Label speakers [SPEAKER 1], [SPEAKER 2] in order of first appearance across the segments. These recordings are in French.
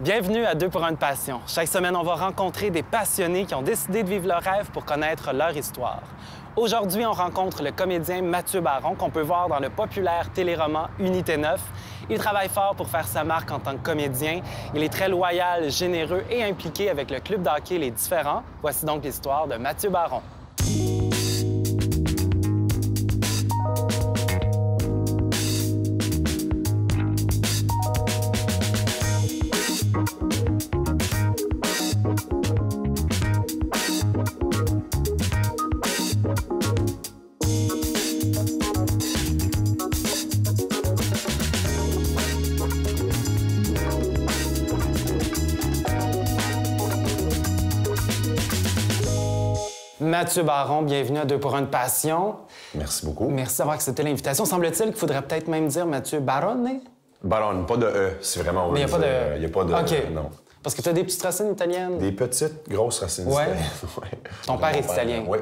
[SPEAKER 1] Bienvenue à 2 pour 1 de passion. Chaque semaine, on va rencontrer des passionnés qui ont décidé de vivre leur rêve pour connaître leur histoire. Aujourd'hui, on rencontre le comédien Mathieu Baron, qu'on peut voir dans le populaire téléroman Unité 9. Il travaille fort pour faire sa marque en tant que comédien. Il est très loyal, généreux et impliqué avec le club d'hockey Les Différents. Voici donc l'histoire de Mathieu Baron. Mathieu Baron, bienvenue à 2 pour 1 de passion.
[SPEAKER 2] Merci beaucoup.
[SPEAKER 1] Merci d'avoir accepté l'invitation. Semble-t-il qu'il faudrait peut-être même dire Mathieu Barone?
[SPEAKER 2] Baron, pas de E, c'est vraiment...
[SPEAKER 1] Mais il n'y a pas de...
[SPEAKER 2] Il n'y a pas de
[SPEAKER 1] OK.
[SPEAKER 2] non.
[SPEAKER 1] Parce que tu as des petites racines italiennes.
[SPEAKER 2] Des petites, grosses racines italiennes. Ouais.
[SPEAKER 1] Ton père est italien.
[SPEAKER 2] Oui.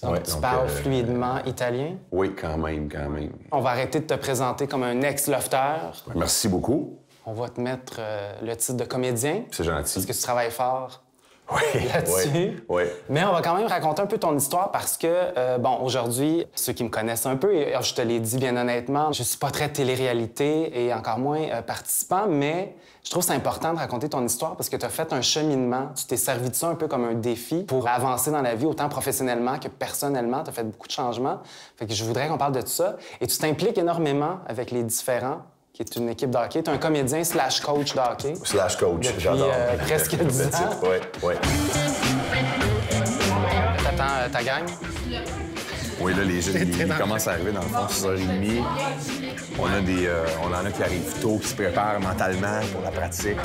[SPEAKER 1] Donc, tu parles fluidement italien?
[SPEAKER 2] Oui, quand même.
[SPEAKER 1] On va arrêter de te présenter comme un ex-lofteur.
[SPEAKER 2] Merci beaucoup.
[SPEAKER 1] On va te mettre le titre de comédien.
[SPEAKER 2] C'est gentil.
[SPEAKER 1] Parce que tu travailles fort.
[SPEAKER 2] Oui,
[SPEAKER 1] là-dessus.
[SPEAKER 2] Oui.
[SPEAKER 1] Mais on va quand même raconter un peu ton histoire parce que, aujourd'hui, ceux qui me connaissent un peu, et je te l'ai dit bien honnêtement, je suis pas très télé-réalité et encore moins participant, mais je trouve que c'est important de raconter ton histoire parce que tu as fait un cheminement, tu t'es servi de ça un peu comme un défi pour avancer dans la vie, autant professionnellement que personnellement. Tu as fait beaucoup de changements. Fait que je voudrais qu'on parle de tout ça. Et tu t'impliques énormément avec Les Différents, qui est une équipe de hockey. Tu es un comédien slash coach de hockey.
[SPEAKER 2] Slash coach, j'adore.
[SPEAKER 1] Presque 10 ans.
[SPEAKER 2] Oui.
[SPEAKER 1] T'attends ta gang?
[SPEAKER 2] Oui, là, les jeunes, ils commencent à arriver dans le fond, 6h30. On en a qui arrivent tôt, qui se préparent mentalement pour la pratique.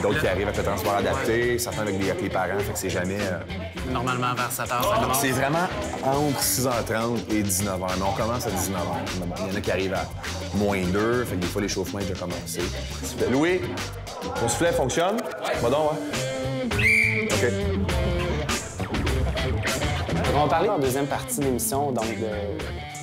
[SPEAKER 2] D'autres qui arrivent avec le transport adapté, certains avec les parents, fait que c'est jamais...
[SPEAKER 1] Normalement vers 7h, ça commence.
[SPEAKER 2] C'est vraiment entre 6h30 et 19h. Mais on commence à 19h. Il y en a qui arrivent à moins 2, fait que des fois, l'échauffement est déjà commencé. Louis, ton soufflet fonctionne? Va donc, OK.
[SPEAKER 1] On va parler en deuxième partie de l'émission, donc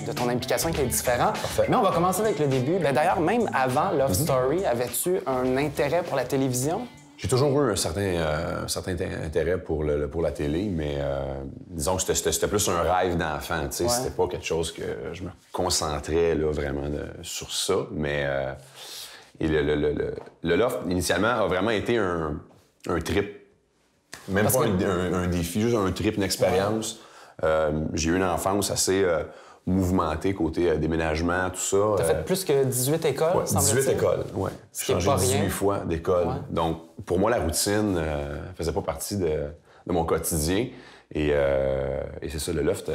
[SPEAKER 1] de ton implication avec Les Différents.
[SPEAKER 2] Parfait.
[SPEAKER 1] Mais on va commencer avec le début. D'ailleurs, même avant Love Story, avais-tu un intérêt pour la télévision?
[SPEAKER 2] J'ai toujours eu un certain intérêt pour la télé, mais disons que c'était plus un rêve d'enfant. Tu sais, c'était pas quelque chose que je me concentrais là, vraiment sur ça. Mais le Loft, initialement, a vraiment été un trip. Même pas un défi, juste un trip, une expérience. J'ai eu une enfance assez mouvementée côté déménagement, tout ça.
[SPEAKER 1] T'as fait plus que 18 écoles, semble-t-il?
[SPEAKER 2] 18 écoles, oui. J'ai changé 18 fois d'école.
[SPEAKER 1] Ouais.
[SPEAKER 2] Donc, pour moi, la routine faisait pas partie de mon quotidien. Et c'est ça, le Loft...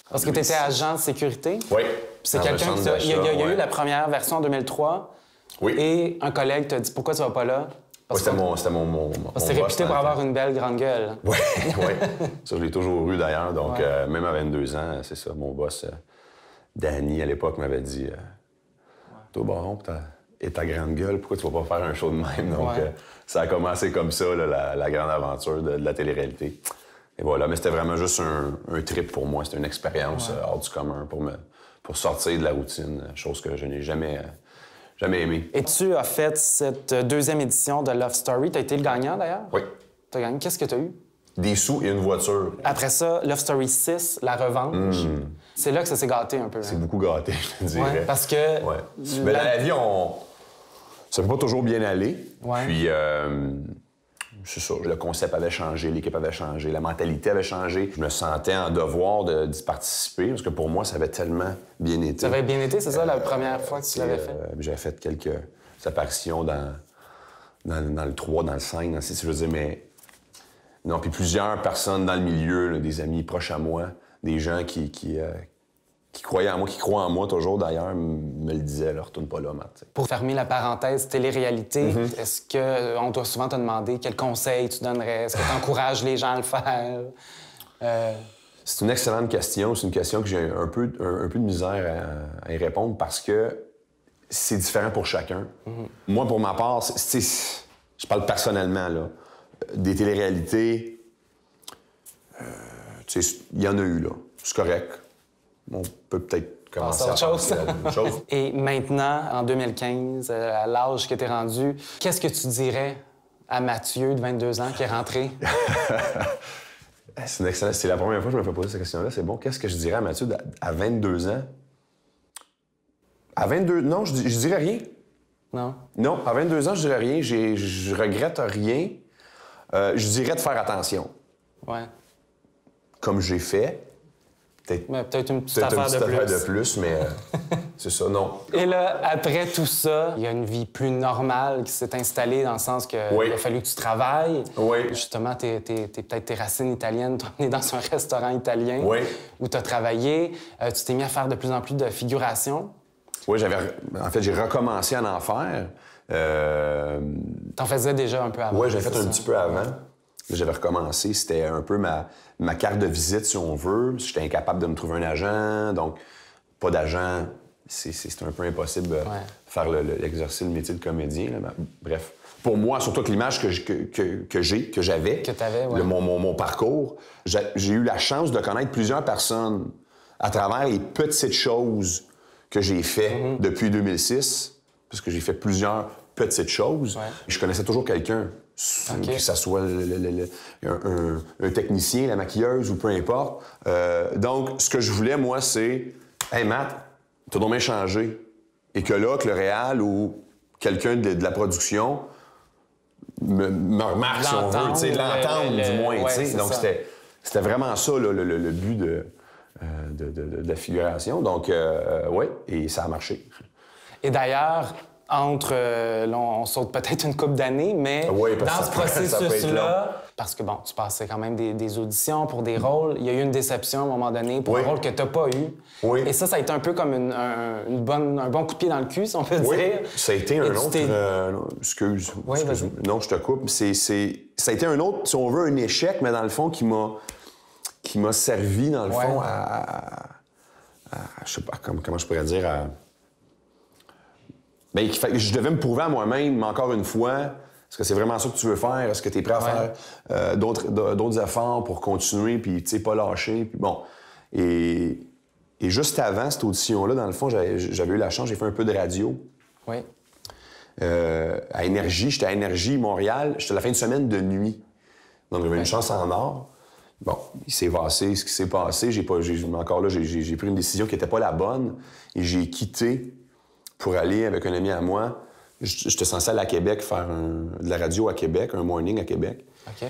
[SPEAKER 1] Parce que tu étais agent de sécurité?
[SPEAKER 2] Oui.
[SPEAKER 1] C'est quelqu'un qui... Il y a eu la première version en 2003.
[SPEAKER 2] Oui.
[SPEAKER 1] Et un collègue t'a dit « Pourquoi tu vas pas là? »
[SPEAKER 2] C'était mon
[SPEAKER 1] C'est réputé pour avoir une belle grande gueule.
[SPEAKER 2] Oui. Ça, je l'ai toujours eu d'ailleurs. Donc, même à 22 ans, c'est ça. Mon boss, Danny, à l'époque, m'avait dit Toi, Baron, et ta grande gueule, pourquoi tu vas pas faire un show de même? Donc, ça a commencé comme ça, là, la grande aventure de la télé-réalité. Et voilà, mais c'était vraiment juste un trip pour moi. C'était une expérience hors du commun pour sortir de la routine, chose que je n'ai jamais aimé.
[SPEAKER 1] Et tu as fait cette deuxième édition de Love Story. Tu as été le gagnant, d'ailleurs?
[SPEAKER 2] Oui.
[SPEAKER 1] Tu as gagné. Qu'est-ce que tu as eu?
[SPEAKER 2] Des sous et une voiture.
[SPEAKER 1] Après ça, Love Story 6, La Revanche. C'est là que ça s'est gâté un peu.
[SPEAKER 2] C'est beaucoup gâté, je te dirais.
[SPEAKER 1] Ouais, parce que...
[SPEAKER 2] Mais dans la vie, ça peut pas toujours bien aller.
[SPEAKER 1] Ouais.
[SPEAKER 2] Puis, c'est ça, le concept avait changé, l'équipe avait changé, la mentalité avait changé. Je me sentais en devoir d'y participer, parce que pour moi, ça avait tellement bien été.
[SPEAKER 1] Ça avait bien été, c'est ça, la première fois que tu l'avais fait?
[SPEAKER 2] J'avais fait quelques apparitions dans le 3, dans le 5, dans le 6, je veux dire, mais... Non, puis plusieurs personnes dans le milieu, là, des amis proches à moi, des gens qui croyaient en moi, qui croient en moi toujours d'ailleurs, me le disaient, là, retourne pas là, Matt.
[SPEAKER 1] Pour fermer la parenthèse télé-réalité, est-ce qu'on doit souvent te demander quels conseils tu donnerais? Est-ce que tu encourages les gens à le faire?
[SPEAKER 2] C'est une excellente question. C'est une question que j'ai un peu de misère à y répondre parce que c'est différent pour chacun. Moi, pour ma part, je parle personnellement, là. Des téléréalités, il y en a eu, là. C'est correct. On peut peut-être commencer
[SPEAKER 1] passer à autre chose.
[SPEAKER 2] autre chose.
[SPEAKER 1] Et maintenant, en 2015, à l'âge que tu es rendu, qu'est-ce que tu dirais à Mathieu, de 22 ans, qui est rentré?
[SPEAKER 2] C'est une excellente... C'est la première fois que je me fais poser cette question-là. C'est bon. Qu'est-ce que je dirais à Mathieu à 22 ans? À 22... Non, je dirais rien.
[SPEAKER 1] Non?
[SPEAKER 2] Non, à 22 ans, je dirais rien. Je regrette rien. Je dirais de faire attention.
[SPEAKER 1] Ouais.
[SPEAKER 2] Comme j'ai fait.
[SPEAKER 1] Peut-être une petite affaire
[SPEAKER 2] de plus, mais c'est ça, non.
[SPEAKER 1] Et là, après tout ça, il y a une vie plus normale qui s'est installée dans le sens que il a fallu que tu travailles.
[SPEAKER 2] Oui.
[SPEAKER 1] Justement, peut-être tes racines italiennes, tu es dans un restaurant italien où tu as travaillé. Tu t'es mis à faire de plus en plus de figuration.
[SPEAKER 2] Oui, en fait, j'ai recommencé à en faire.
[SPEAKER 1] T'en faisais déjà un peu avant.
[SPEAKER 2] Oui, j'avais fait un petit peu avant. J'avais recommencé. C'était un peu ma carte de visite, si on veut. J'étais incapable de me trouver un agent. Donc, pas d'agent, c'est un peu impossible de faire l'exercice, le métier de comédien. Là. Bref. Pour moi, surtout avec l'image que j'avais,
[SPEAKER 1] que t'avais,
[SPEAKER 2] mon parcours, j'ai eu la chance de connaître plusieurs personnes à travers les petites choses que j'ai fait depuis 2006, parce que j'ai fait plusieurs petites choses.
[SPEAKER 1] Ouais.
[SPEAKER 2] Je connaissais toujours quelqu'un. Que ce soit un technicien, la maquilleuse ou peu importe. Donc, ce que je voulais, moi, c'est « Hey, Matt, t'as donc bien changé. » Et que là, que le réal ou quelqu'un de la production me remarque, si on veut, l'entendre du moins. Donc, c'était vraiment ça, le but de la figuration. Donc, oui, et ça a marché.
[SPEAKER 1] Et d'ailleurs... là, on saute peut-être une couple d'années, mais dans ce processus-là, parce que, bon, tu passais quand même des auditions pour des rôles, il y a eu une déception à un moment donné pour un rôle que tu n'as pas eu.
[SPEAKER 2] Oui.
[SPEAKER 1] Et ça a été un peu comme un bon coup de pied dans le cul, si on peut dire.
[SPEAKER 2] Ça a été un autre... excuse. Non, je te coupe. Ça a été un autre, si on veut, un échec, mais dans le fond, qui m'a servi, dans le fond, je sais pas comment je pourrais dire, bien, je devais me prouver à moi-même, encore une fois, est-ce que c'est vraiment ça que tu veux faire? Est-ce que tu es prêt à faire d'autres efforts pour continuer, puis, tu sais, pas lâcher? Puis bon. Et juste avant cette audition-là, dans le fond, j'avais eu la chance, j'ai fait un peu de radio.
[SPEAKER 1] Oui.
[SPEAKER 2] À Énergie, j'étais à Énergie, Montréal. J'étais à la fin de semaine de nuit. Donc, j'avais une chance en or. Bon, il s'est passé ce qui s'est passé. Encore là, j'ai pris une décision qui n'était pas la bonne. Et j'ai quitté pour aller avec un ami à moi. J'étais censé aller à Québec faire de la radio à Québec, un morning à Québec.
[SPEAKER 1] OK.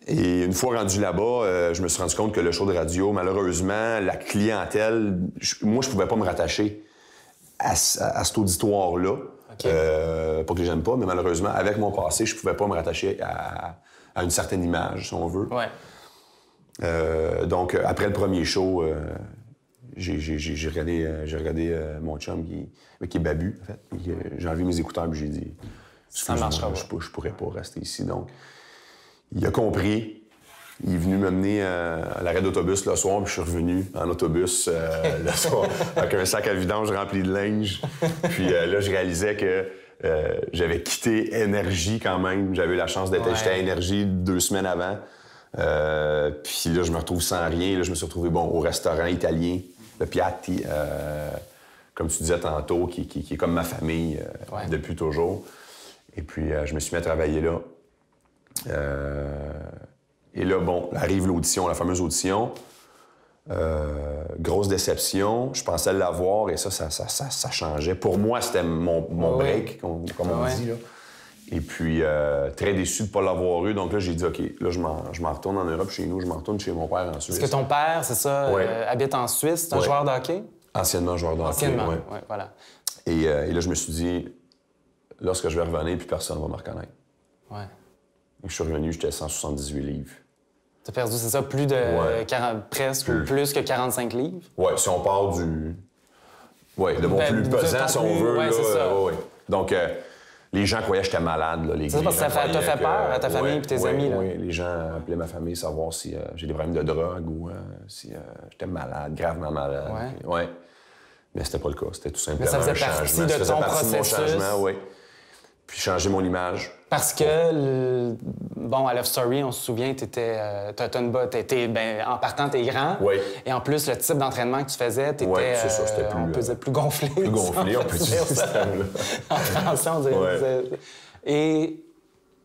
[SPEAKER 2] Et une fois rendu là-bas, je me suis rendu compte que le show de radio, malheureusement, la clientèle, moi, je pouvais pas me rattacher à cet auditoire-là.
[SPEAKER 1] Okay.
[SPEAKER 2] Pas que j'aime pas, mais malheureusement, avec mon passé, je pouvais pas me rattacher à une certaine image, si on veut.
[SPEAKER 1] Ouais.
[SPEAKER 2] Donc, après le premier show, j'ai regardé mon chum qui est Babu, en fait. J'ai enlevé mes écouteurs et j'ai dit
[SPEAKER 1] ça marchera
[SPEAKER 2] pas. Je pourrais pas rester ici. Donc, il a compris. Il est venu m'amener à l'arrêt d'autobus le soir, puis je suis revenu en autobus le soir avec un sac à vidange rempli de linge. Puis là, je réalisais que j'avais quitté Énergie quand même. J'avais eu la chance d'être j'étais à Énergie 2 semaines avant. Puis là, je me retrouve sans rien. Là, je me suis retrouvé au restaurant italien, le Piatti, comme tu disais tantôt, qui est comme ma famille depuis toujours. Et puis, je me suis mis à travailler là. Et là, arrive l'audition, la fameuse audition. Grosse déception. Je pensais l'avoir et ça changeait. Pour moi, c'était mon break, comme on dit. Là. Et puis, très déçu de ne pas l'avoir eu. Donc là, j'ai dit, OK, là, je m'en retourne en Europe chez nous. Je m'en retourne chez mon père en Suisse.
[SPEAKER 1] Est-ce que ton père, c'est ça, habite en Suisse? C'est un joueur de hockey?
[SPEAKER 2] Anciennement joueur de hockey,
[SPEAKER 1] Anciennement, oui, voilà.
[SPEAKER 2] Et là, je me suis dit, lorsque je vais revenir, puis personne ne va me reconnaître.
[SPEAKER 1] Ouais.
[SPEAKER 2] Et je suis revenu, j'étais 178 livres.
[SPEAKER 1] T'as perdu, c'est ça, plus de presque plus que 45 livres?
[SPEAKER 2] Oui, si on part de mon plus pesant, si on veut.
[SPEAKER 1] Ouais, c'est ça.
[SPEAKER 2] Donc, les gens croyaient que j'étais malade. Là,
[SPEAKER 1] c'est parce que ça t'a fait peur à ta famille et tes amis. Là.
[SPEAKER 2] Oui, les gens appelaient ma famille savoir si j'ai des problèmes de drogue ou si j'étais malade, gravement malade. Mais c'était pas le cas. C'était tout simplement
[SPEAKER 1] mais ça faisait
[SPEAKER 2] un changement.
[SPEAKER 1] Partie de ton processus.
[SPEAKER 2] De mon changement, oui. puis changer mon image.
[SPEAKER 1] Parce que, bon, à Love Story, on se souvient, en partant, t'es grand.
[SPEAKER 2] Oui.
[SPEAKER 1] Et en plus, le type d'entraînement que tu faisais, t'étais,
[SPEAKER 2] c'est ça, c'était plus,
[SPEAKER 1] on peut dire plus gonflé.
[SPEAKER 2] Plus gonflé, on peut dire ça.
[SPEAKER 1] En français, on dirait.
[SPEAKER 2] Ouais.
[SPEAKER 1] Et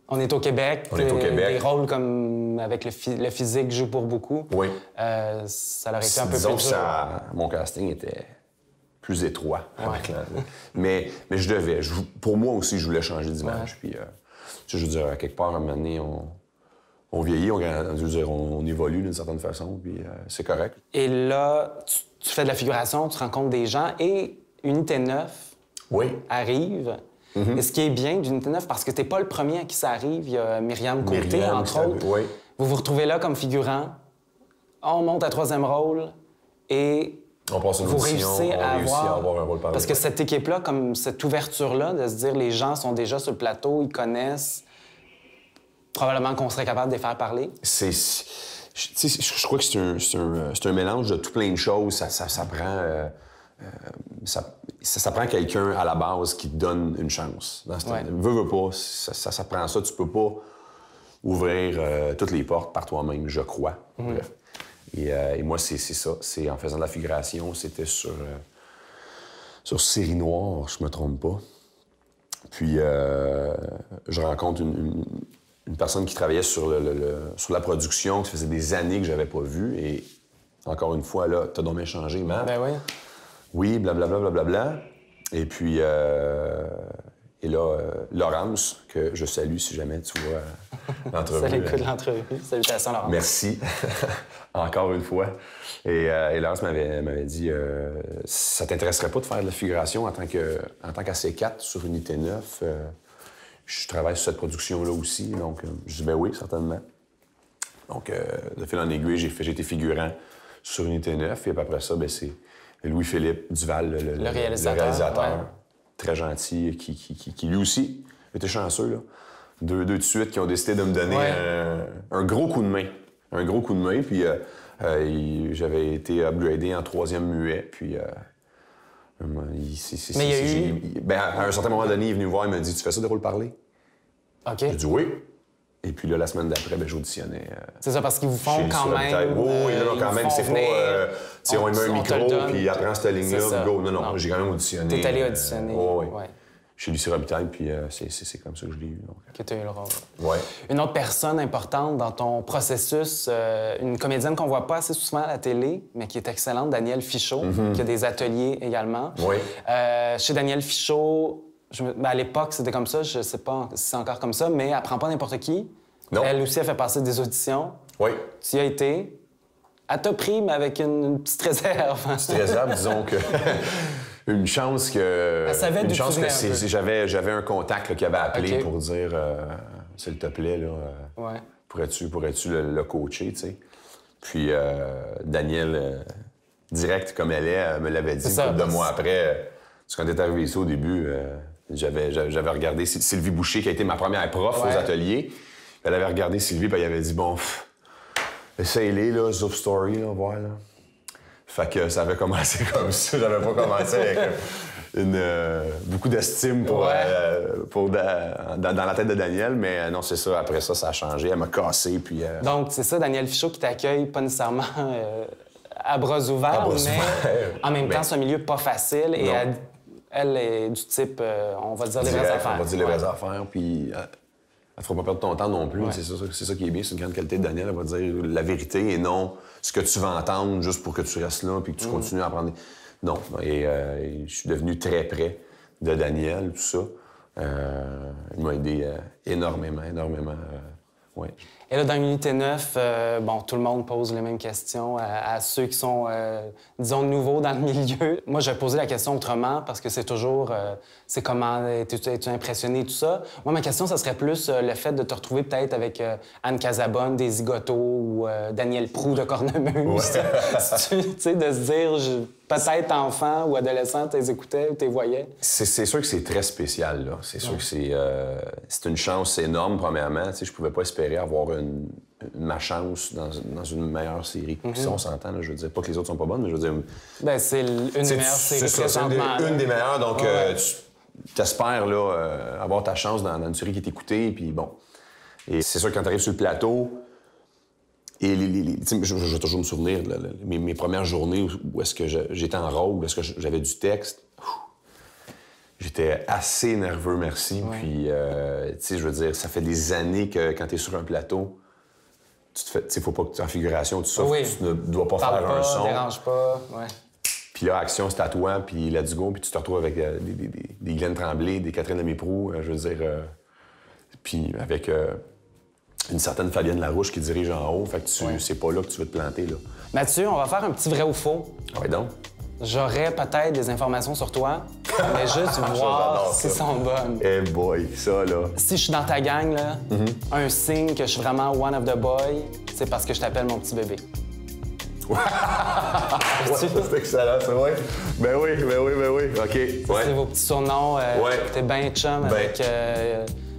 [SPEAKER 1] on est au Québec.
[SPEAKER 2] On est au Québec.
[SPEAKER 1] Des rôles comme avec le physique jouent pour beaucoup.
[SPEAKER 2] Oui.
[SPEAKER 1] Ça aurait été un peu
[SPEAKER 2] Disons
[SPEAKER 1] plus
[SPEAKER 2] que
[SPEAKER 1] dur.
[SPEAKER 2] mon casting était plus étroit avec mais je devais. Pour moi aussi, je voulais changer d'image. Puis, je veux dire, à quelque part, à un moment donné, on vieillit, on évolue d'une certaine façon, puis c'est correct.
[SPEAKER 1] Et là, tu fais de la figuration, tu rencontres des gens, et Unité 9 arrive.
[SPEAKER 2] Mm-hmm.
[SPEAKER 1] Et ce qui est bien d'Unité 9, parce que t'es pas le premier à qui ça arrive, il y a Myriam Côté, entre autres.
[SPEAKER 2] Oui.
[SPEAKER 1] Vous vous retrouvez là comme figurant, on monte à 3e rôle, et
[SPEAKER 2] on passe une
[SPEAKER 1] vous
[SPEAKER 2] audition,
[SPEAKER 1] réussissez à avoir
[SPEAKER 2] un rôle par
[SPEAKER 1] parce que cette équipe-là, comme cette ouverture-là, de se dire les gens sont déjà sur le plateau, ils connaissent, probablement qu'on serait capable de les faire parler.
[SPEAKER 2] Je crois que c'est un mélange de tout plein de choses. Ça prend... ça prend quelqu'un à la base qui te donne une chance. Veux pas, ça prend ça. Tu peux pas ouvrir toutes les portes par toi-même, je crois. Bref. Et moi, c'est ça. C'est en faisant de la figuration, c'était sur Série Noire, je me trompe pas. Puis je rencontre une personne qui travaillait sur la production, qui faisait des années que j'avais pas vu. Et encore une fois, là, t'as donc bien changé, Matt.
[SPEAKER 1] Ben oui.
[SPEAKER 2] Oui, blablabla, blablabla. Et puis, et là, Laurence, que je salue si jamais tu vois l'entrevue.
[SPEAKER 1] Ça l'écoute l'entrevue. Salutations, Laurence.
[SPEAKER 2] Merci, encore une fois. Et Laurence m'avait dit, ça t'intéresserait pas de faire de la figuration en tant qu'AC4 sur Unité 9? Je travaille sur cette production-là aussi. Donc, je dis, ben oui, certainement. Donc, de fil en aiguille, j'ai été figurant sur Unité 9. Et après ça, ben, c'est Louis-Philippe Duval, le réalisateur
[SPEAKER 1] ouais.
[SPEAKER 2] Très gentil, qui lui aussi était chanceux. Là. Deux de suite qui ont décidé de me donner un gros coup de main. Un gros coup de main. Puis j'avais été upgradé en 3e muet. Puis
[SPEAKER 1] Mais il y a eu...
[SPEAKER 2] à un certain moment donné, il est venu me voir, il m'a dit « Tu fais ça de rôle parler? »
[SPEAKER 1] OK.
[SPEAKER 2] J'ai dit « Oui. » Et puis là, la semaine d'après, j'auditionnais.
[SPEAKER 1] C'est ça, parce qu'ils vous font quand même...
[SPEAKER 2] Oui, non, quand même, c'est pas... on met un micro, puis apprends cette ligne-là, go. Non, j'ai quand même auditionné.
[SPEAKER 1] T'es allé auditionner.
[SPEAKER 2] Oui. Chez Lucie Robitaille, puis c'est comme ça que je l'ai eu. Donc.
[SPEAKER 1] Que tu as eu le rôle.
[SPEAKER 2] Oui.
[SPEAKER 1] Une autre personne importante dans ton processus, une comédienne qu'on voit pas assez souvent à la télé, mais qui est excellente, Danielle Fichot, qui a des ateliers également.
[SPEAKER 2] Oui.
[SPEAKER 1] Chez Danielle Fichot... à l'époque, c'était comme ça. Je sais pas si c'est encore comme ça, mais elle prend pas n'importe qui.
[SPEAKER 2] Non.
[SPEAKER 1] Elle aussi, elle fait passer des auditions.
[SPEAKER 2] Oui.
[SPEAKER 1] Tu y as été. Elle t'a pris, mais avec une petite réserve.
[SPEAKER 2] Une petite réserve, disons que... Une chance que...
[SPEAKER 1] Elle savait
[SPEAKER 2] une chance que
[SPEAKER 1] j'avais
[SPEAKER 2] un contact là, qui avait appelé pour dire s'il te plaît, là, pourrais-tu le coacher, tu sais. Puis Danielle, direct comme elle est, me l'avait dit une couple de mois après. Parce que quand t'es arrivé ici au début, j'avais regardé Sylvie Boucher, qui a été ma première prof aux ateliers. Elle avait regardé Sylvie, puis elle avait dit, bon, essaye-les, là, Zoop Story, là, voir, là. Fait que ça avait commencé comme ça. J'avais pas commencé avec beaucoup d'estime dans la tête de Danielle, mais non, c'est ça. Après ça, ça a changé. Elle m'a cassé, puis...
[SPEAKER 1] Donc, c'est ça, Danielle Fichot qui t'accueille pas nécessairement à bras ouverts, mais en même temps, c'est un milieu pas facile. Et elle est du type, on va dire les vraies affaires.
[SPEAKER 2] On va dire les vraies affaires, puis... Elle ne fera pas perdre ton temps non plus. C'est ça qui est bien. C'est une grande qualité de Danielle. Elle va dire la vérité et non ce que tu vas entendre juste pour que tu restes là puis que tu continues à apprendre. Non. Et je suis devenu très près de Danielle, tout ça. Il m'a aidé énormément. Ouais.
[SPEAKER 1] Et là, dans Unité 9, tout le monde pose les mêmes questions à ceux qui sont, disons, nouveaux dans le milieu. Moi, je vais poser la question autrement parce que c'est toujours, c'est comment, es-tu impressionné, tout ça. Moi, ma question, ça serait plus le fait de te retrouver peut-être avec Anne Casabonne des Zigotos ou Daniel Proulx de Cornemuse. Tu sais, de se dire, peut-être enfant ou adolescent, tu les écoutais ou tu les voyais.
[SPEAKER 2] C'est sûr que c'est très spécial, là. C'est sûr que c'est une chance énorme, premièrement. Tu sais, je pouvais pas espérer avoir ma chance dans une meilleure série. Puis ça, on s'entend, là, je veux dire, pas que les autres sont pas bonnes, mais je veux dire...
[SPEAKER 1] Ben, c'est une des meilleures séries présentement.
[SPEAKER 2] Une des meilleures, donc t'espères avoir ta chance dans une série qui est écoutée, puis bon. Et c'est sûr que quand tu arrives sur le plateau, et je vais toujours me souvenir mes premières journées où est-ce que j'étais en rôle, où est-ce que j'avais du texte. J'étais assez nerveux, merci. Ouais. Puis, tu sais, je veux dire, ça fait des années que quand tu es sur un plateau, tu sais, faut pas que tu es en figuration, tout ça, tu ne dois pas faire un son.
[SPEAKER 1] Dérange pas, ouais.
[SPEAKER 2] Puis là, action, c'est à toi, puis let's go, puis tu te retrouves avec des Glenn Tremblay, des Catherine Lemay-Proulx, je veux dire, puis avec une certaine Fabienne Larouche qui dirige en haut, fait que c'est pas là que tu veux te planter, là.
[SPEAKER 1] Mathieu, on va faire un petit vrai ou faux.
[SPEAKER 2] Oui, donc.
[SPEAKER 1] J'aurais peut-être des informations sur toi, mais juste voir si sont bonnes.
[SPEAKER 2] Eh boy, ça, là.
[SPEAKER 1] Si je suis dans ta gang, là, un signe que je suis vraiment one of the boy, c'est parce que je t'appelle mon petit bébé.
[SPEAKER 2] Ouais, c'est excellent, c'est vrai. Ben oui. OK.
[SPEAKER 1] C'est vos petits surnoms. T'es bien chum avec...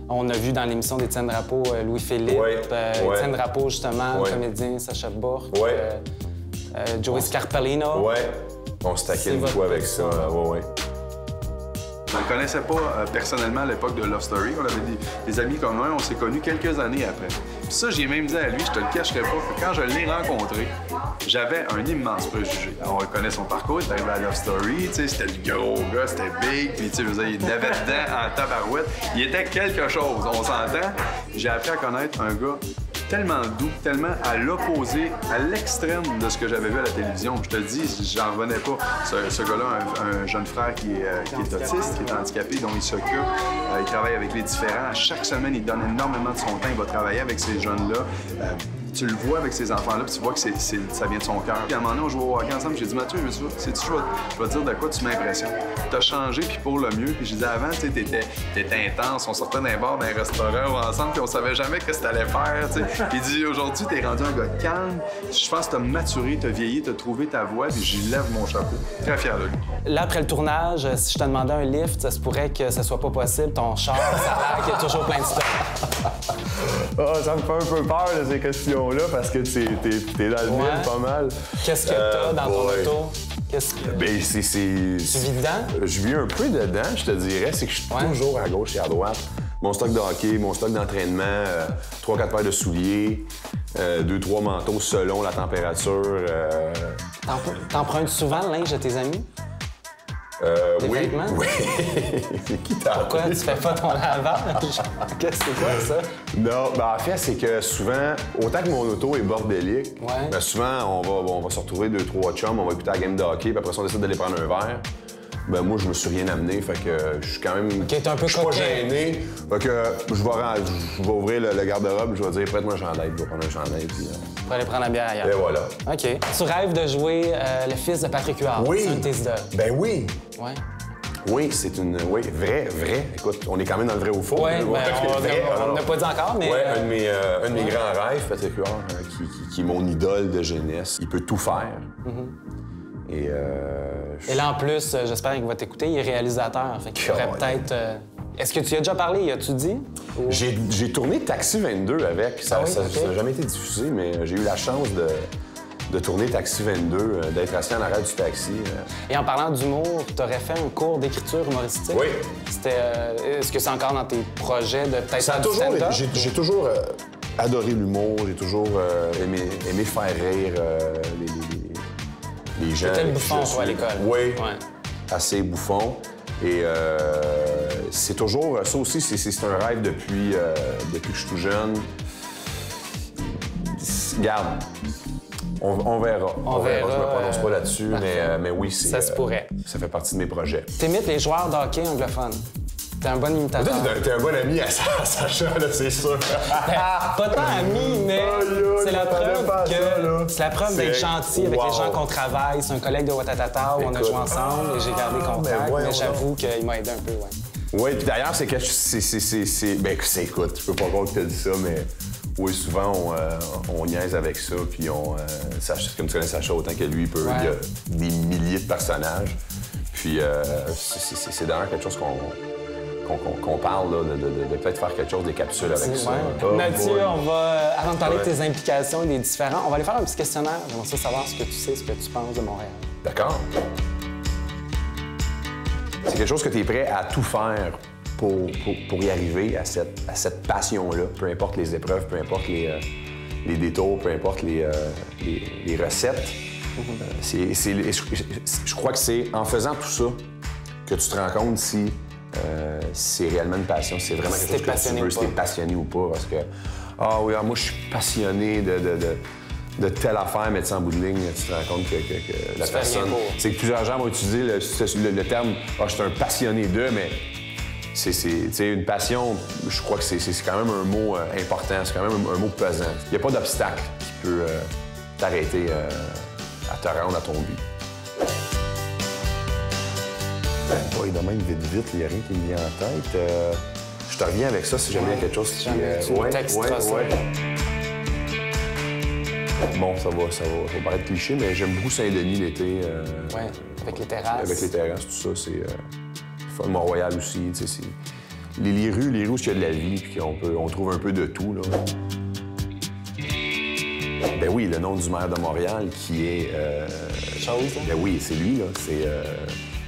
[SPEAKER 1] on a vu dans l'émission d'Étienne Drapeau, Louis-Philippe, Étienne Drapeau, justement, le comédien, Sacha Bourque, Joey Scarpellino.
[SPEAKER 2] Ouais. On se taquait une fois avec ça.
[SPEAKER 3] Je ne le connaissais pas personnellement à l'époque de Love Story. On avait des amis communs, on s'est connus quelques années après. Puis ça, j'ai même dit à lui, je te le cacherai pas, que quand je l'ai rencontré, j'avais un immense préjugé. On reconnaît son parcours, il est arrivé à Love Story, c'était le gros gars, c'était big, puis je veux dire, il avait dedans en tabarouette. Il était quelque chose, on s'entend. J'ai appris à connaître un gars tellement doux, tellement à l'opposé, à l'extrême de ce que j'avais vu à la télévision. Je te le dis, j'en revenais pas. Ce gars-là, un jeune frère qui est autiste, qui est handicapé, dont il s'occupe. Il travaille avec les différents. À chaque semaine, il donne énormément de son temps. Il va travailler avec ces jeunes-là. Tu le vois avec ces enfants-là, puis tu vois que ça vient de son cœur. Puis à un moment donné, on joue au hockey ensemble, j'ai dit, Mathieu, je vais te dire de quoi tu m'impressionnes. T'as changé, puis pour le mieux. Puis j'ai dit, avant, tu sais, t'étais intense, on sortait d'un bar, d'un restaurant ensemble, puis on savait jamais ce que t'allais faire, tu sais. Puis il dit, aujourd'hui, t'es rendu un gars calme. Je pense que t'as maturé, t'as vieilli, t'as trouvé ta voie, puis j'y lève mon chapeau. Très fier de lui.
[SPEAKER 1] Là, après le tournage, si je te demandais un lift, ça se pourrait que ça soit pas possible. Ton char, ça a l'air qu'il y a toujours plein de stock.
[SPEAKER 2] Ça me fait un peu peur, ces questions-là, parce que t'es dans le mille pas mal.
[SPEAKER 1] Qu'est-ce que t'as dans ton auto? Qu'est-ce que...
[SPEAKER 2] Ben, c'est... Tu
[SPEAKER 1] vis dedans?
[SPEAKER 2] Je vis un peu dedans, je te dirais. C'est que je suis toujours à gauche et à droite. Mon stock de hockey, mon stock d'entraînement, 3-4 paires de souliers, 2-3 manteaux selon la température.
[SPEAKER 1] T'empruntes souvent le linge de tes amis?
[SPEAKER 2] Oui.
[SPEAKER 1] Vêtements?
[SPEAKER 2] Oui. C'est qui t'a
[SPEAKER 1] Pourquoi tu fais pas ton lavage? Qu'est-ce que c'est quoi ça?
[SPEAKER 2] Non, en fait, c'est que souvent, autant que mon auto est bordélique, ben souvent, on va se retrouver 2-3 chums, on va écouter la game de hockey, puis après ça, on décide d'aller prendre un verre. Ben moi, je me suis rien amené, fait que je suis quand même...
[SPEAKER 1] t'es un peu
[SPEAKER 2] je suis pas gêné. Fait que je vais ouvrir le garde-robe, je vais dire, prête-moi un chandail, je vais prendre un chandail, puis...
[SPEAKER 1] Pour aller prendre la bière ailleurs.
[SPEAKER 2] Et voilà.
[SPEAKER 1] OK. Tu rêves de jouer le fils de Patrick Huard.
[SPEAKER 2] Oui.
[SPEAKER 1] C'est un de tes idoles.
[SPEAKER 2] Ben oui.
[SPEAKER 1] Ouais.
[SPEAKER 2] Oui, c'est une... Oui, vrai. Écoute, on est quand même dans le vrai ou faux.
[SPEAKER 1] Oui, on n'a pas dit encore, mais...
[SPEAKER 2] Oui, un de mes grands rêves, Patrick Huard, qui est mon idole de jeunesse. Il peut tout faire.
[SPEAKER 1] Et là, en plus, j'espère qu'il va t'écouter, il est réalisateur. Fait qu'il pourrait peut-être... Est-ce que tu y as déjà parlé? Y as-tu dit? Ou...
[SPEAKER 2] J'ai tourné Taxi 22 avec. Ça n'a jamais été diffusé, mais j'ai eu la chance de tourner Taxi 22, d'être assis en arrière du taxi.
[SPEAKER 1] Et en parlant d'humour, tu aurais fait un cours d'écriture humoristique?
[SPEAKER 2] Oui.
[SPEAKER 1] Est-ce que c'est encore dans tes projets de peut-être faire du
[SPEAKER 2] stand-up? J'ai toujours adoré l'humour, j'ai toujours aimé faire rire les gens.
[SPEAKER 1] C'était le bouffon, toi, à l'école.
[SPEAKER 2] Oui, assez bouffon. Et c'est toujours... Ça aussi, c'est un rêve depuis que je suis tout jeune. Regarde, on verra. On verra. Je me prononce pas là-dessus, mais oui,
[SPEAKER 1] ça se pourrait.
[SPEAKER 2] Ça fait partie de mes projets.
[SPEAKER 1] T'imites les joueurs de hockey anglophones. T'es un bon imitateur.
[SPEAKER 2] T'es un bon ami à Sacha, là, c'est sûr.
[SPEAKER 1] Pas tant ami, mais c'est la preuve d'être gentil avec les gens qu'on travaille. C'est un collègue de Watatata où on a joué ensemble et j'ai gardé contact. Mais j'avoue qu'il m'a aidé un peu,
[SPEAKER 2] Oui, puis d'ailleurs, c'est que ben, écoute, je peux pas croire que t'as dit ça, mais oui, souvent, on niaise avec ça, puis comme tu connais Sacha autant que lui, il y a des milliers de personnages. Puis c'est d'ailleurs quelque chose qu'on parle, là, de peut-être faire quelque chose, des capsules avec ça.
[SPEAKER 1] Mathieu, on va, avant de parler de tes implications et des différents, on va aller faire un petit questionnaire. J'aimerais ça savoir ce que tu sais, ce que tu penses de Montréal.
[SPEAKER 2] D'accord. C'est quelque chose que tu es prêt à tout faire pour y arriver à cette passion-là. Peu importe les épreuves, peu importe les détours, peu importe les recettes. Je crois que c'est en faisant tout ça que tu te rends compte si c'est réellement une passion, si c'est vraiment quelque chose que tu veux, si t'es passionné ou pas. Parce que, ah oui, moi je suis passionné de telle affaire, mais en bout de ligne, tu te rends compte que la personne... C'est que plusieurs gens vont utiliser le terme « Ah, je suis un passionné de », mais c'est une passion, je crois que c'est quand même un mot important, c'est quand même un mot pesant. Il n'y a pas d'obstacle qui peut t'arrêter à te rendre à ton but. Ben, de même, vite, il n'y a rien qui me vient en tête. Je te reviens avec ça si jamais il y a quelque chose qui... Bon, ça va paraître cliché, mais j'aime beaucoup Saint-Denis l'été.
[SPEAKER 1] Oui, avec les terrasses.
[SPEAKER 2] Avec les terrasses, tout ça, c'est fun. Mont-Royal aussi, tu sais, les rues où il y a de la vie, puis on trouve un peu de tout, là. Ben oui, le nom du maire de Montréal, qui est...
[SPEAKER 1] Chose,
[SPEAKER 2] Ben oui, c'est lui, là. C'est...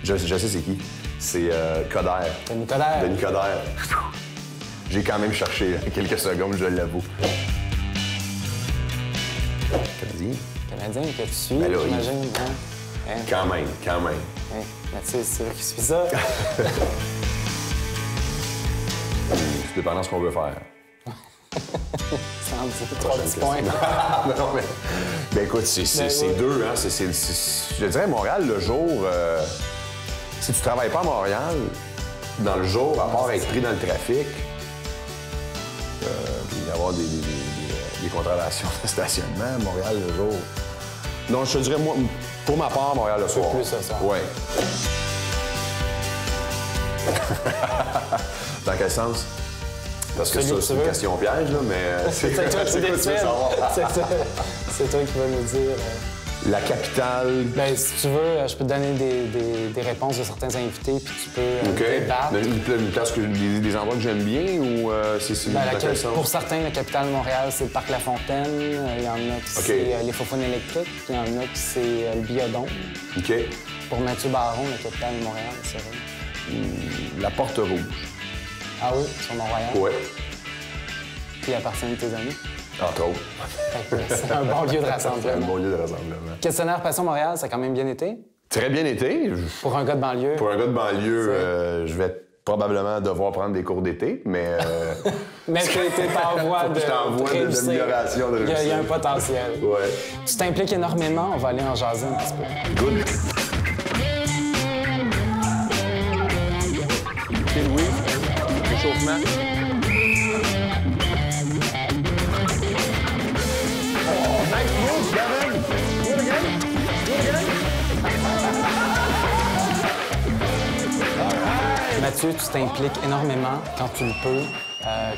[SPEAKER 2] Je sais c'est qui. C'est Coderre.
[SPEAKER 1] Denis Coderre.
[SPEAKER 2] Denis Coderre. J'ai quand même cherché quelques secondes, je l'avoue. Canadien.
[SPEAKER 1] Canadien que tu suis,
[SPEAKER 2] Ben là,
[SPEAKER 1] j'imagine. Hein?
[SPEAKER 2] Quand même.
[SPEAKER 1] Hein? Mathieu, c'est vrai qu'il suit ça.
[SPEAKER 2] C'est dépendant de ce qu'on veut faire.
[SPEAKER 1] Ça en dit 3 petits points.
[SPEAKER 2] Non, mais... Ben écoute, c'est deux, hein. Je dirais, Montréal, le jour... Si tu travailles pas à Montréal, dans le jour, à part être pris dans le trafic, puis y avoir des contraventions de stationnement, Montréal, le jour... Non, je te dirais, moi, pour ma part, Montréal, le soir.
[SPEAKER 1] Plus ça, ça.
[SPEAKER 2] Oui. Dans quel sens? Parce que ça, c'est une question piège, là, mais...
[SPEAKER 1] C'est toi qui décides. C'est toi qui vas nous dire...
[SPEAKER 2] La capitale...
[SPEAKER 1] Bien, si tu veux, je peux te donner des réponses de certains invités, puis tu peux débattre.
[SPEAKER 2] Une place des endroits que j'aime bien, ou c'est
[SPEAKER 1] dans quel sens? Pour certains, la capitale de Montréal, c'est le Parc La Fontaine. Il y en a qui c'est les Faux-Founes électriques. Il y en a qui c'est le Biodôme.
[SPEAKER 2] OK.
[SPEAKER 1] Pour Mathieu Baron, la capitale de Montréal, c'est vrai.
[SPEAKER 2] La Porte Rouge.
[SPEAKER 1] Ah oui, sur Mont-Royal?
[SPEAKER 2] Oui.
[SPEAKER 1] Qui appartient à tes amis?
[SPEAKER 2] Entre autres.
[SPEAKER 1] C'est un bon lieu de rassemblement.
[SPEAKER 2] Un bon lieu de rassemblement.
[SPEAKER 1] Questionnaire Passion Montréal, ça a quand même bien été?
[SPEAKER 2] Très bien été.
[SPEAKER 1] Pour un gars de banlieue?
[SPEAKER 2] Pour un gars de banlieue, je vais probablement devoir prendre des cours d'été, mais...
[SPEAKER 1] Mais t'es en voie
[SPEAKER 2] d'amélioration de réussite.
[SPEAKER 1] Il y a un potentiel.
[SPEAKER 2] Ouais.
[SPEAKER 1] Tu t'impliques énormément, on va aller en jaser un petit peu.
[SPEAKER 2] Good. OK, Louis. Échauffement. Nice move, Gavin! Do it again! Do it again!
[SPEAKER 1] Mathieu, tu t'impliques énormément quand tu le peux,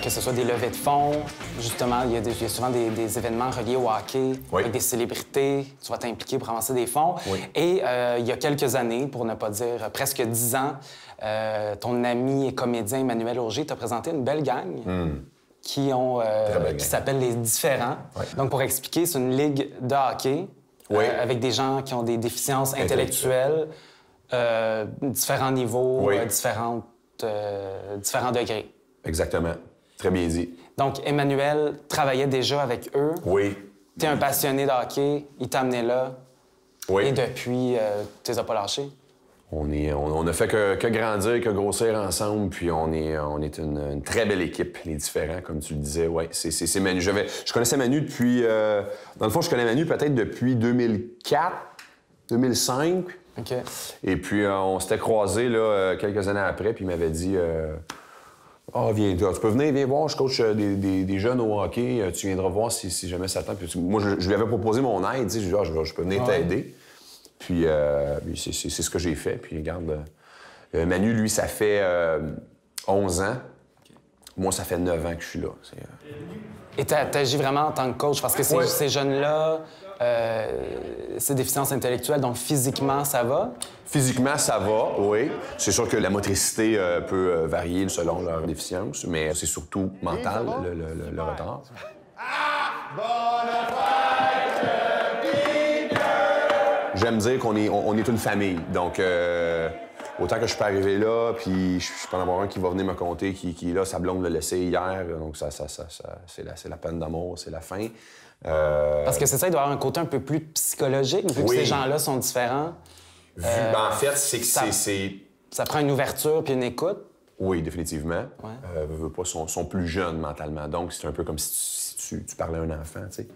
[SPEAKER 1] que ce soit des levées de fonds. Justement, il y a souvent des événements reliés au hockey, avec des célébrités. Tu vas t'impliquer pour avancer des fonds.
[SPEAKER 2] Oui.
[SPEAKER 1] Et il y a quelques années, pour ne pas dire presque 10 ans, ton ami et comédien Emmanuel Auger t'a présenté une belle gang. Qui s'appelle Les Différents. Oui. Donc, pour expliquer, c'est une ligue de hockey avec des gens qui ont des déficiences intellectuelles, différents niveaux, différents degrés.
[SPEAKER 2] Exactement. Très bien dit.
[SPEAKER 1] Donc, Emmanuel travaillait déjà avec eux.
[SPEAKER 2] Oui.
[SPEAKER 1] T'es un passionné de hockey, il t'a amené là.
[SPEAKER 2] Oui.
[SPEAKER 1] Et depuis, tu les as pas lâchés.
[SPEAKER 2] On a fait que grandir, que grossir ensemble, puis on est une très belle équipe, Les Différents, comme tu le disais. Ouais, c'est Manu. Je connaissais Manu depuis... dans le fond, je connais Manu peut-être depuis 2004, 2005.
[SPEAKER 1] OK.
[SPEAKER 2] Et puis, on s'était croisés là, quelques années après, puis il m'avait dit... viens, tu peux venir, viens voir, je coach des jeunes au hockey, tu viendras voir si jamais ça tente. Moi, je lui avais proposé mon aide, tu sais, je peux venir t'aider. Puis c'est ce que j'ai fait. Puis regarde, Manu, lui, ça fait 11 ans. Moi, ça fait 9 ans que je suis là.
[SPEAKER 1] Et t'agis vraiment en tant que coach, parce que ces jeunes-là, c'est déficience intellectuelle, donc physiquement, ça va?
[SPEAKER 2] Physiquement, ça va, oui. C'est sûr que la motricité peut varier selon leur déficience, mais c'est surtout mental, le retard. J'aime dire qu'on est une famille, donc autant que je peux arriver là, puis je peux en avoir un qui va venir me conter, qui là, sa blonde l'a laissé hier, donc c'est la peine d'amour, c'est la fin.
[SPEAKER 1] Parce que c'est ça, il doit y avoir un côté un peu plus psychologique, vu que ces gens-là sont différents.
[SPEAKER 2] En fait, c'est que
[SPEAKER 1] ça prend une ouverture puis une écoute.
[SPEAKER 2] Oui, définitivement. Veux pas, sont plus jeunes mentalement. Donc, c'est un peu comme si tu parlais à un enfant, tu sais.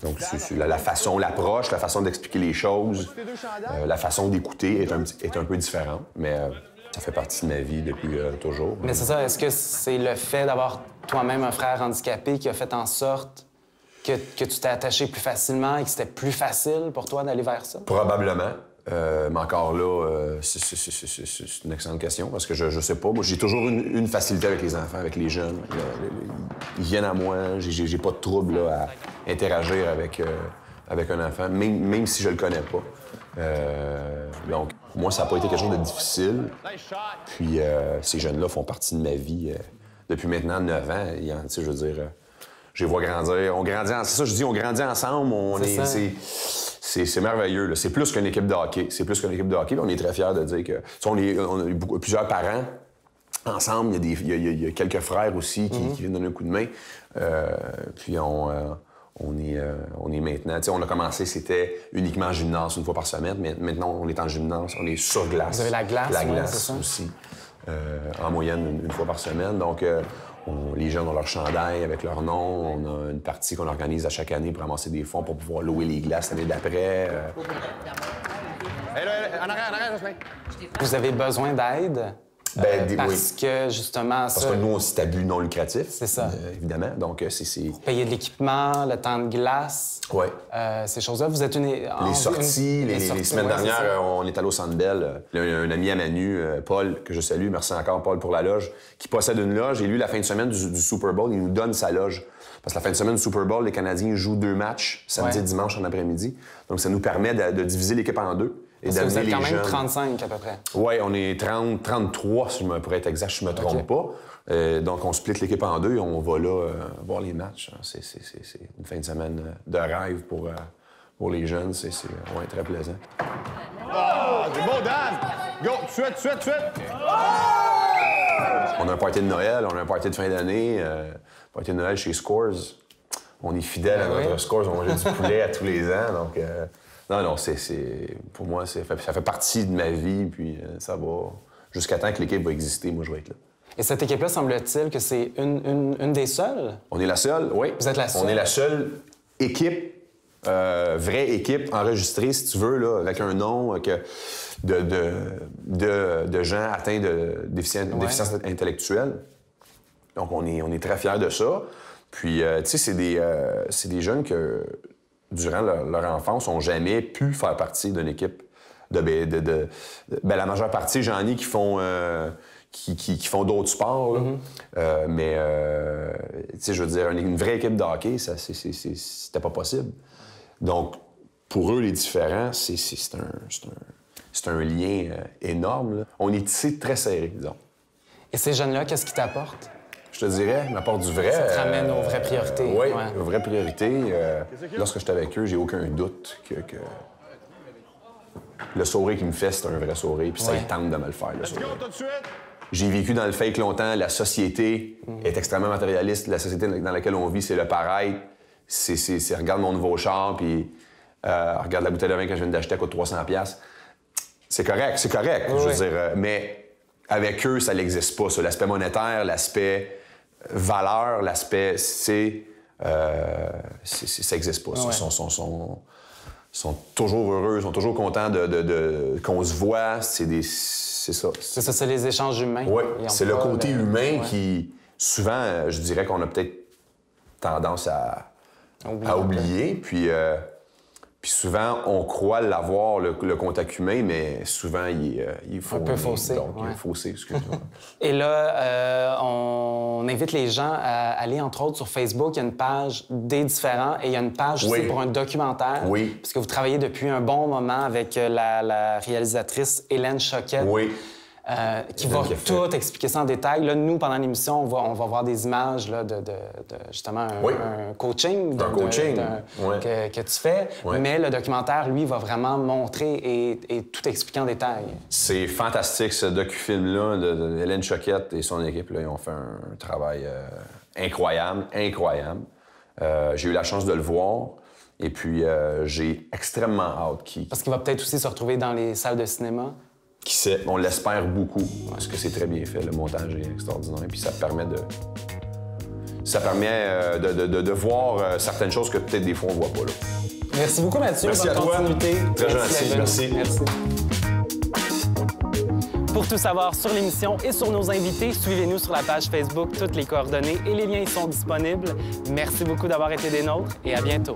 [SPEAKER 2] Donc, la façon, l'approche, la façon d'expliquer les choses, la façon d'écouter est un peu différente. Mais ça fait partie de ma vie depuis toujours.
[SPEAKER 1] Mais c'est ça, est-ce que c'est le fait d'avoir toi-même un frère handicapé qui a fait en sorte que tu t'es attaché plus facilement et que c'était plus facile pour toi d'aller vers ça?
[SPEAKER 2] Probablement. Mais encore là, c'est une excellente question parce que je sais pas. Moi, j'ai toujours une facilité avec les enfants, avec les jeunes. Ils viennent à moi. J'ai pas de trouble là, à interagir avec un enfant, même si je le connais pas. Donc, pour moi, ça n'a pas été quelque chose de difficile. Puis, ces jeunes-là font partie de ma vie depuis maintenant 9 ans. Tu sais, je veux dire, je les vois grandir. On grandit c'est ça, je dis, on grandit ensemble. C'est merveilleux. Là. C'est plus qu'une équipe de hockey. C'est plus qu'une équipe de hockey. On est très fiers de dire que... On a plusieurs parents ensemble. Il y a quelques frères aussi qui viennent donner un coup de main. Puis on est maintenant... On a commencé, c'était uniquement en gymnase une fois par semaine. Mais maintenant, on est en gymnase. On est sur glace.
[SPEAKER 1] Vous avez la glace?
[SPEAKER 2] La glace,
[SPEAKER 1] c'est ça?
[SPEAKER 2] aussi. En moyenne, une fois par semaine. Donc... les jeunes ont leur chandail avec leur nom. On a une partie qu'on organise à chaque année pour ramasser des fonds pour pouvoir louer les glaces l'année d'après.
[SPEAKER 3] En arrière, Jocelyn.
[SPEAKER 1] Vous avez besoin d'aide? Parce que, justement,
[SPEAKER 2] Parce que nous, c'est à but non lucratif.
[SPEAKER 1] C'est ça.
[SPEAKER 2] Évidemment. Donc, c'est...
[SPEAKER 1] Payer de l'équipement, le temps de glace.
[SPEAKER 2] Oui.
[SPEAKER 1] Ces choses-là, vous êtes
[SPEAKER 2] Les sorties, les semaines dernières, on est allé au Centre Bell. Il y a un ami à Manu, Paul, que je salue. Merci encore, Paul, pour la loge, qui possède une loge. Et lui, la fin de semaine du Super Bowl, il nous donne sa loge. Parce que la fin de semaine du Super Bowl, les Canadiens jouent 2 matchs, samedi et dimanche en après-midi. Donc, ça nous permet de diviser l'équipe en 2.
[SPEAKER 1] Et vous êtes quand même 35 à peu près.
[SPEAKER 2] Oui, on est 33, pour être exact, je ne me trompe pas. Donc, on split l'équipe en 2 et on va là voir les matchs. C'est une fin de semaine de rêve pour les jeunes. C'est très plaisant.
[SPEAKER 3] Oh, c'est beau, Dan! Go, tout de suite!
[SPEAKER 2] On a un party de Noël, on a un party de fin d'année, party de Noël chez Scores. On est fidèle à notre Scores, on mange du poulet à tous les ans. Donc, non, pour moi, ça fait partie de ma vie, puis ça va... Jusqu'à temps que l'équipe va exister, moi, je vais être là.
[SPEAKER 1] Et cette équipe-là, semble-t-il que c'est une des seules?
[SPEAKER 2] On est la seule, oui.
[SPEAKER 1] Vous êtes la seule?
[SPEAKER 2] On est la seule équipe, vraie équipe, enregistrée, si tu veux, là, avec un nom de gens atteints de déficience intellectuelle. Donc, on est très fiers de ça. Puis, tu sais, c'est des jeunes que... durant leur enfance, n'ont jamais pu faire partie d'une équipe la majeure partie, j'en ai qui font d'autres sports. Là. Mais, tu sais, je veux dire, une vraie équipe de hockey, c'était pas possible. Donc, pour eux, les différents, c'est un lien énorme. Là. On est tissé très serré, disons.
[SPEAKER 1] Et ces jeunes-là, qu'est-ce qu'ils t'apportent?
[SPEAKER 2] Je te dirais, m'apporte du vrai.
[SPEAKER 1] Ça te ramène aux vraies priorités.
[SPEAKER 2] Oui, aux vraies priorités. Lorsque je suis avec eux, j'ai aucun doute que le sourire qu'il me fait, c'est un vrai sourire, puis ça, il tente de me le faire, le sourire. J'ai vécu dans le fake longtemps. La société est extrêmement matérialiste. La société dans laquelle on vit, c'est le pareil. C'est regarde mon nouveau char, puis regarde la bouteille de vin que je viens d'acheter, elle coûte 300$. C'est correct. Je veux dire, mais avec eux, ça n'existe pas, ça. L'aspect monétaire, l'aspect valeur, l'aspect, ça n'existe pas. Ils sont toujours heureux, ils sont toujours contents qu'on se voit. C'est ça.
[SPEAKER 1] C'est ça, c'est les échanges humains.
[SPEAKER 2] Oui, c'est le côté humain qui, souvent, je dirais qu'on a peut-être tendance à oublier. Puis souvent, on croit l'avoir, le contact humain, mais souvent, il faut...
[SPEAKER 1] Un peu faussé.
[SPEAKER 2] Donc, il est faussé, excuse-moi.
[SPEAKER 1] Et là, on invite les gens à aller, entre autres, sur Facebook. Il y a une page des différents et il y a une page aussi pour un documentaire.
[SPEAKER 2] Oui.
[SPEAKER 1] Parce que vous travaillez depuis un bon moment avec la réalisatrice Hélène Choquette.
[SPEAKER 2] Oui.
[SPEAKER 1] qui va tout expliquer ça en détail. Là, nous, pendant l'émission, on va voir des images là, de justement un coaching, que tu fais. Mais le documentaire, lui, va vraiment montrer et tout expliquer en détail.
[SPEAKER 2] C'est fantastique, ce docu-film-là de Hélène Choquette et son équipe. Là, ils ont fait un travail incroyable. J'ai eu la chance de le voir. Et puis, j'ai extrêmement hâte
[SPEAKER 1] Parce qu'il va peut-être aussi se retrouver dans les salles de cinéma.
[SPEAKER 2] Qui sait, on l'espère beaucoup, parce que c'est très bien fait, le montage est extraordinaire, puis ça permet de voir certaines choses que peut-être des fois on ne voit pas là.
[SPEAKER 1] Merci beaucoup, Mathieu.
[SPEAKER 2] Merci à toi. Très gentil, merci.
[SPEAKER 1] Pour tout savoir sur l'émission et sur nos invités, suivez-nous sur la page Facebook. Toutes les coordonnées et les liens y sont disponibles. Merci beaucoup d'avoir été des nôtres et à bientôt.